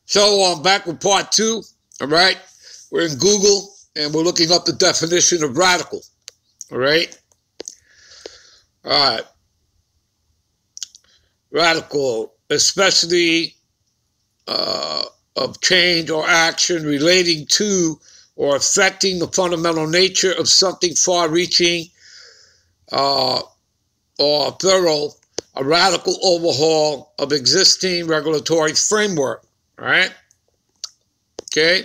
So I'm back with part 2, all right? We're in Google, and we're looking up the definition of radical, all right? All right. Radical, especially of change or action relating to or affecting the fundamental nature of something far-reaching or thorough, a radical overhaul of existing regulatory framework, right? Okay?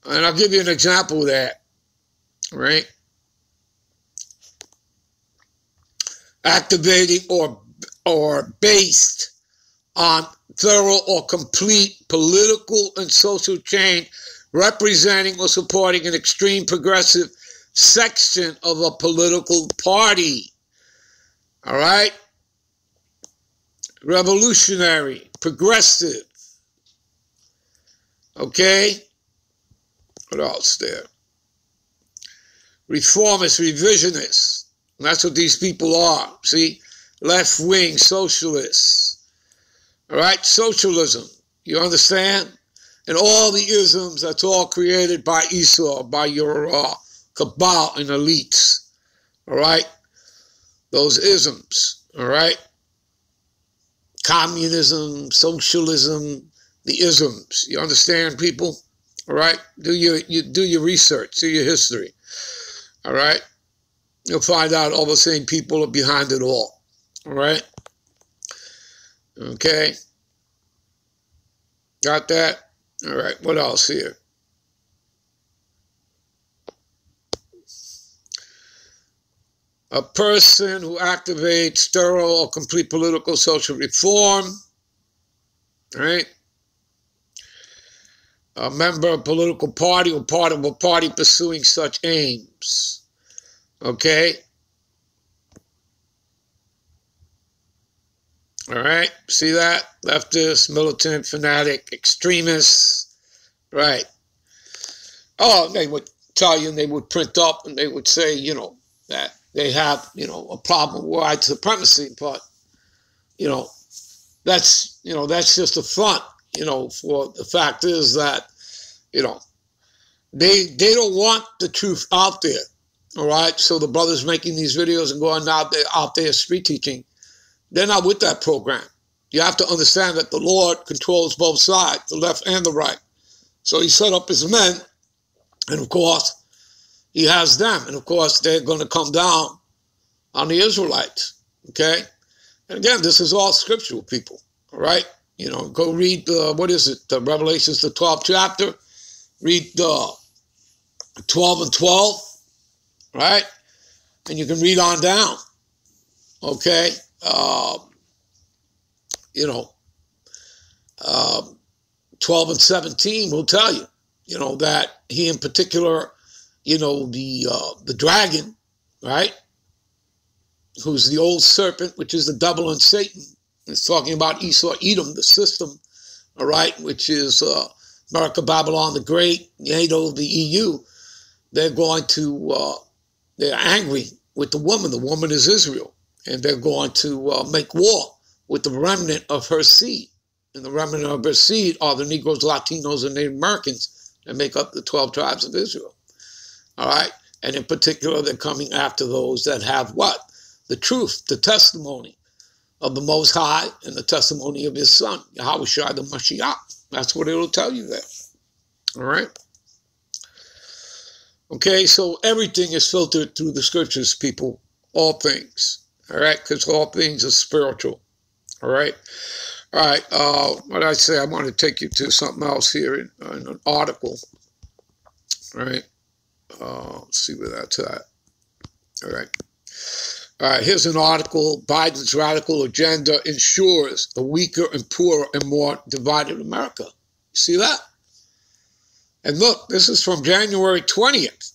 And I'll give you an example of that, right? Activating or based on thorough or complete political and social change representing or supporting an extreme progressive section of a political party. All right? Revolutionary, progressive. Okay? What else there? Reformist, revisionist. And that's what these people are. See? Left-wing socialists. All right? Socialism. You understand? And all the isms, that's all created by Esau, by your cabal and elites. All right? Those isms. All right? Communism, socialism, the isms. You understand, people? All right? Do your research, do your history. All right? You'll find out all the same people are behind it all. All right? Okay? Got that? All right, what else here? A person who activates thorough or complete political social reform, right? A member of a political party or part of a party pursuing such aims, okay? All right, see that? Leftist, militant, fanatic, extremists, right? Oh, they would tell you and they would print up and they would say, you know, that they have, you know, a problem with white supremacy, but, you know, that's just a front, you know, for the fact is that, you know, they don't want the truth out there, all right? So the brothers making these videos and going out there street teaching, they're not with that program. You have to understand that the Lord controls both sides, the left and the right. So he set up his men, and of course, he has them. And of course, they're going to come down on the Israelites, okay? And again, this is all scriptural, people, all right? You know, go read, what is it, Revelations, the 12th chapter. Read 12 and 12, right? And you can read on down, okay? You know, 12 and 17 will tell you, you know, that he in particular, you know, the dragon, right, who's the old serpent, which is the devil and Satan. It's talking about Esau, Edom, the system, all right, which is America, Babylon the Great, NATO, the EU. They're going to, they're angry with the woman. The woman is Israel. And they're going to make war with the remnant of her seed. And the remnant of her seed are the Negroes, Latinos, and Native Americans that make up the 12 tribes of Israel. All right? And in particular, they're coming after those that have what? The truth, the testimony of the Most High and the testimony of his Son, Yahushua the Mashiach. That's what it'll tell you there. All right? Okay, so everything is filtered through the scriptures, people. All things. All right? Because all things are spiritual. All right? All right, what I say, I want to take you to something else here in an article. All right? Let's see where that's at. All right. All right, here's an article. Biden's radical agenda ensures a weaker and poorer and more divided America. See that? And look, this is from January 20th,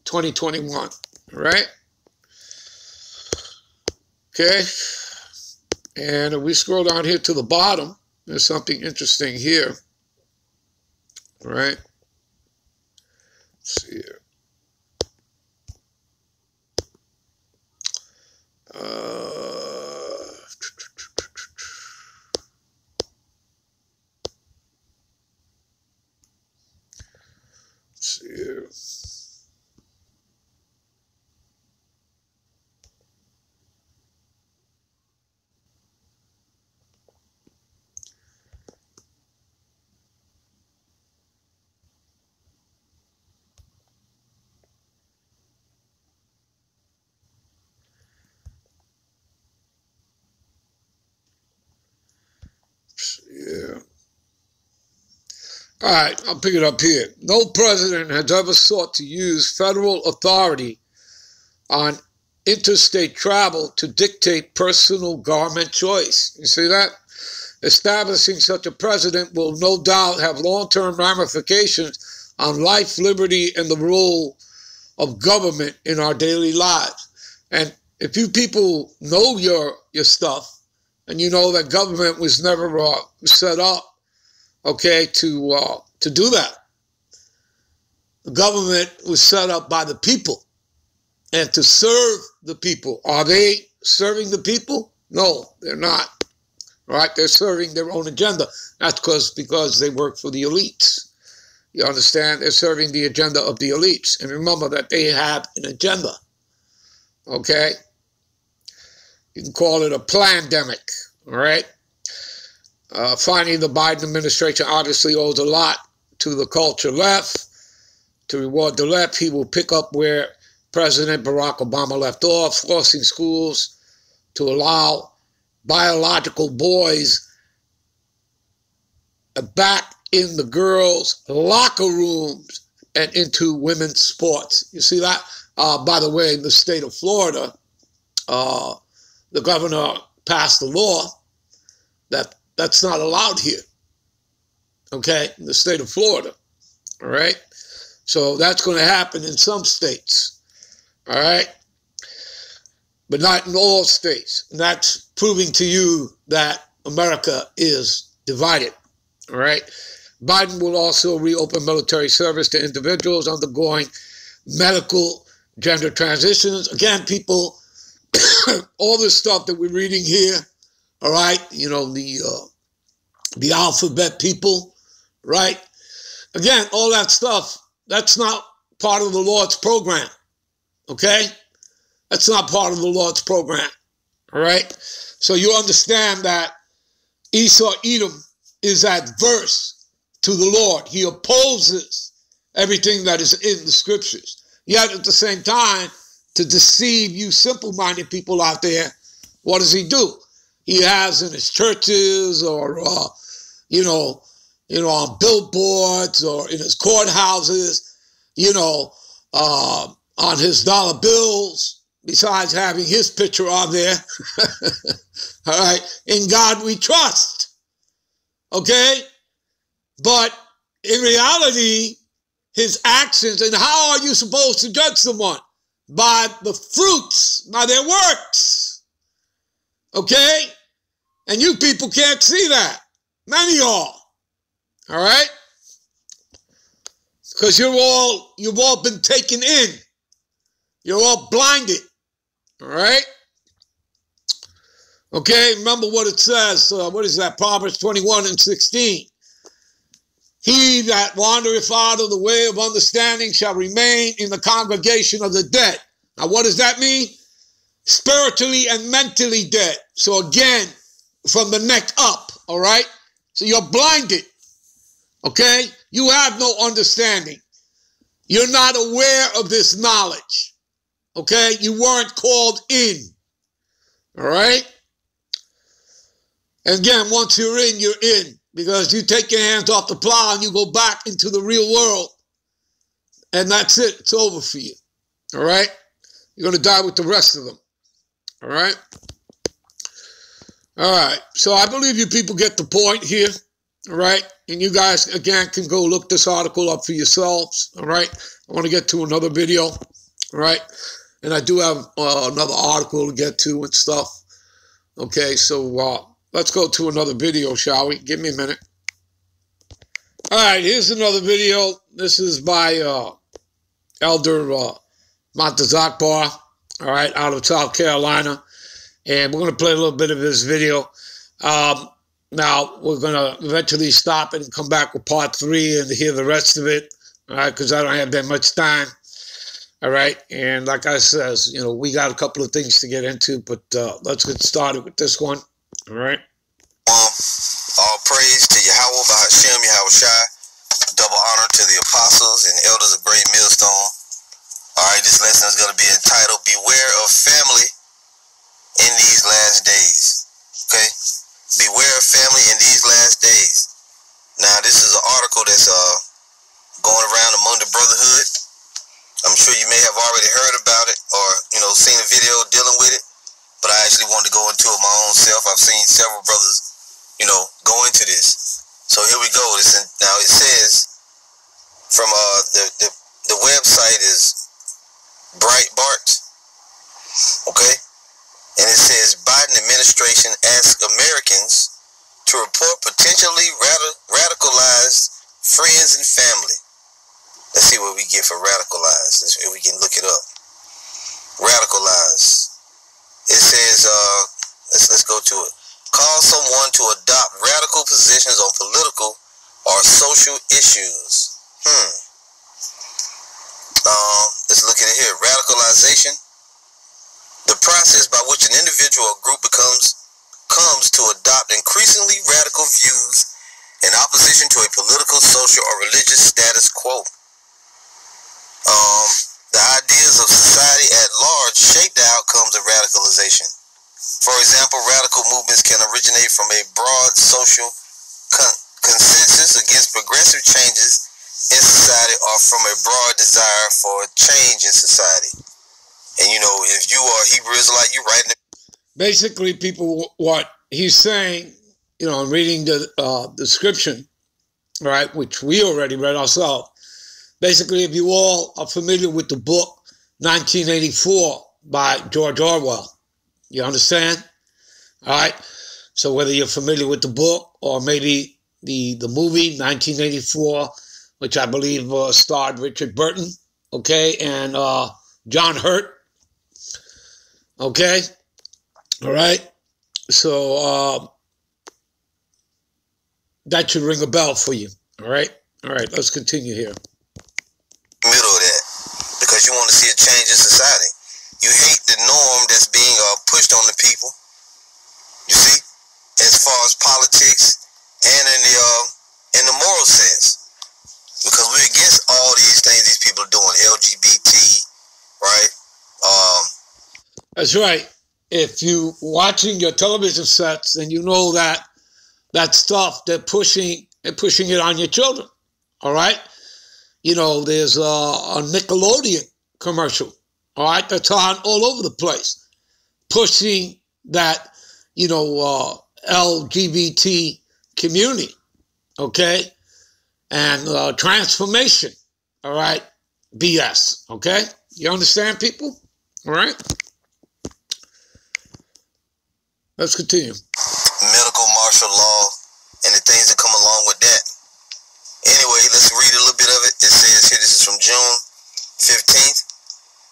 2021. All right? Okay. And if we scroll down here to the bottom, there's something interesting here. All right? Let's see here. All right, I'll pick it up here. No president has ever sought to use federal authority on interstate travel to dictate personal government choice. You see that? Establishing such a precedent will no doubt have long-term ramifications on life, liberty, and the role of government in our daily lives. And if you people know your stuff, and you know that government was never set up, okay, to do that. The government was set up by the people and to serve the people. Are they serving the people? No, they're not. Right? They're serving their own agenda. That's because they work for the elites. You understand? They're serving the agenda of the elites. And remember that they have an agenda. Okay? You can call it a plandemic. All right? Finally, the Biden administration obviously owes a lot to the culture left. To reward the left, he will pick up where President Barack Obama left off, forcing schools to allow biological boys back in the girls' locker rooms and into women's sports. You see that? By the way, in the state of Florida, the governor passed a law that's not allowed here, okay, in the state of Florida, all right? So that's going to happen in some states, all right? But not in all states. And that's proving to you that America is divided, all right? Biden will also reopen military service to individuals undergoing medical gender transitions. Again, people, all this stuff that we're reading here, all right, you know, the alphabet people, right? Again, all that stuff, that's not part of the Lord's program, okay? That's not part of the Lord's program, all right? So you understand that Esau, Edom, is adverse to the Lord. He opposes everything that is in the scriptures. Yet at the same time, to deceive you simple-minded people out there, what does he do? He has in his churches or, on billboards or in his courthouses, on his dollar bills, besides having his picture on there. All right. In God we trust. Okay. But in reality, his actions, and how are you supposed to judge someone? By the fruits, by their works. Okay? And you people can't see that. None of y'all. All right? Because you've all been taken in. You're all blinded. All right? Okay, remember what it says. What is that? Proverbs 21:16. He that wandereth out of the way of understanding shall remain in the congregation of the dead. Now, what does that mean? Spiritually and mentally dead. So again, from the neck up, all right? So you're blinded, okay? You have no understanding. You're not aware of this knowledge, okay? You weren't called in, all right? And again, once you're in, you're in. Because you take your hands off the plow and you go back into the real world. And that's it. It's over for you. All right? You're going to die with the rest of them. All right? All right. So I believe you people get the point here. All right? And you guys, again, can go look this article up for yourselves. All right? I want to get to another video. All right? And I do have another article to get to and stuff. Okay, so let's go to another video, shall we? Give me a minute. All right, here's another video. This is by Elder Montezakbar, all right, out of South Carolina. And we're going to play a little bit of his video. Now, we're going to eventually stop and come back with part 3 and hear the rest of it, all right, because I don't have that much time. All right, and like I says, we got a couple of things to get into, but let's get started with this one. All right. All praise to Yahweh Bahashem, Yahweh Shai. Double honor to the apostles and elders of Great Millstone. All right, this lesson is going to be entitled, Beware of Family in These Last Days. Okay? Beware of family in these last days. Now, this is an article that's here we go. Now it says from the website is Breitbart, okay, and it says Biden administration asks Americans to report potentially radicalized friends and family. Let's see what we get for radicalized. If we can look it up. Radicalized. It says, let's go to it. Call someone to adopt radical positions on political or social issues. Let's look at it here. Radicalization. The process by which an individual or group comes to adopt increasingly radical views in opposition to a political, social, or religious status quo. The ideas of society at large shape the outcomes of radicalization. For example, radical movements can originate from a broad social consensus against progressive changes in society or from a broad desire for change in society. And you know, if you are Hebrew Israelite, you writing it. Basically, people, what he's saying, you know, reading the description, right, which we already read ourselves. Basically, if you all are familiar with the book 1984 by George Orwell, you understand? All right. So whether you're familiar with the book or maybe the movie 1984, which I believe starred Richard Burton, okay, and John Hurt, okay, all right. So that should ring a bell for you, all right? All right, let's continue here. Middle of that, because you want to see a change in society. You hate the norm that's being pushed on the people, you see, as far as politics and in the moral sense, because we're against all these things these people are doing, LGBT, right? That's right. If you watching your television sets, then you know that stuff they're pushing it on your children. All right. You know, there's a Nickelodeon commercial. All right, that's on all over the place, pushing that, you know, LGBT community. Okay, and transformation. All right, BS. Okay, you understand, people? All right. Let's continue. Medical martial law and the things that come along with that. Anyway, let's read a little bit of it. It says here, this is from June 15th.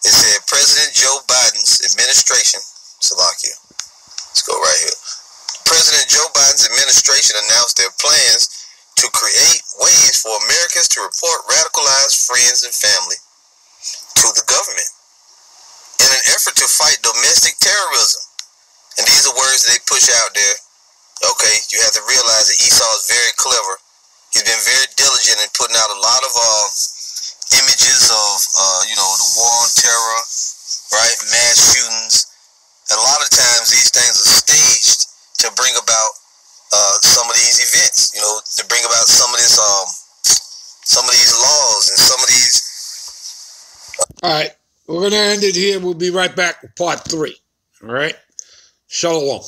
It said, President Joe Biden's administration, Salakia, let's go right here. President Joe Biden's administration announced their plans to create ways for Americans to report radicalized friends and family to the government in an effort to fight domestic terrorism. And these are words they push out there. Okay, you have to realize that Esau is very clever. He's been very diligent in putting out a lot of images of, you know, the war on terror, right? Mass shootings. And a lot of times these things are staged to bring about some of these events, you know, to bring about some of these laws and some of these. All right, we're going to end it here. We'll be right back with part 3. All right. Shalom.